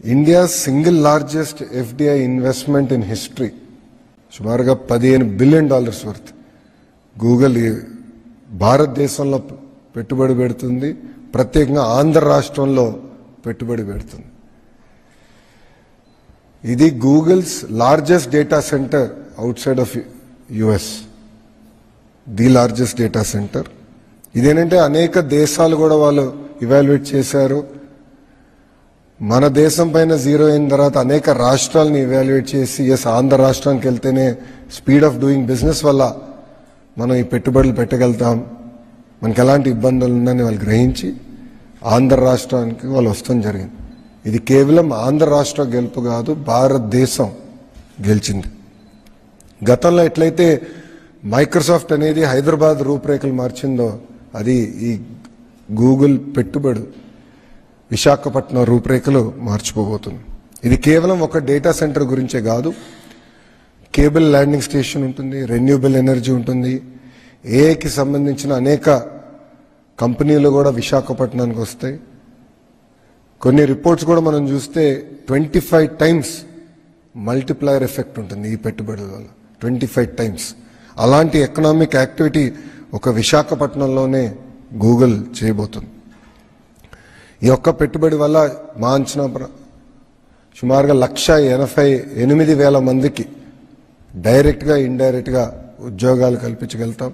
India's single largest FDI investment in history, సుమారుగా $15 billion worth Google భారతదేశంలో పెట్టుబడి పెడుతుంది, ప్రత్యేకంగా ఆంధ్ర రాష్ట్రంలో పెట్టుబడి పెడుతుంది. ఇది Google's largest data centre out side of US, the largest data centre. ఇదేంటంటే అనేక దేశాలు కూడా వాళ్ళు ఇవాల్యుయేట్ చేశారు. మన దేశం పైన జీరో అయిన తర్వాత అనేక రాష్ట్రాలను ఇవాల్యుయేట్ చేసి ఆంధ్ర రాష్ట్రానికి వెళ్తేనే స్పీడ్ ఆఫ్ డూయింగ్ బిజినెస్ వల్ల మనం ఈ పెట్టుబడులు పెట్టగలుగుతాం, మనకి ఎలాంటి ఇబ్బందులు ఉన్నాయని వాళ్ళు గ్రహించి ఆంధ్ర రాష్ట్రానికి వాళ్ళు వస్తాం జరిగింది. ఇది కేవలం ఆంధ్ర రాష్ట్ర గెలుపు కాదు, భారతదేశం గెలిచింది. గతంలో ఎట్లయితే మైక్రోసాఫ్ట్ అనేది హైదరాబాద్ రూపురేఖలు మార్చిందో, అది ఈ గూగుల్ పెట్టుబడి విశాఖపట్నం రూపురేఖలు మార్చిపోబోతుంది. ఇది కేవలం ఒక డేటా సెంటర్ గురించే కాదు, కేబుల్ ల్యాండింగ్ స్టేషన్ ఉంటుంది, రెన్యూబుల్ ఎనర్జీ ఉంటుంది, ఏఐకి సంబంధించిన అనేక కంపెనీలు కూడా విశాఖపట్నానికి వస్తాయి. కొన్ని రిపోర్ట్స్ కూడా మనం చూస్తే 25 టైమ్స్ మల్టిప్లయర్ ఎఫెక్ట్ ఉంటుంది ఈ పెట్టుబడుల వల్ల, 25 టైమ్స్. అలాంటి ఎకనామిక్ యాక్టివిటీ ఒక విశాఖపట్నంలోనే గూగుల్ చేయబోతుంది. ఈ ఒక్క పెట్టుబడి వల్ల మా అంచనా సుమారుగా 1,88,000 మందికి డైరెక్ట్గా ఇండైరెక్ట్గా ఉద్యోగాలు కల్పించగలుగుతాం.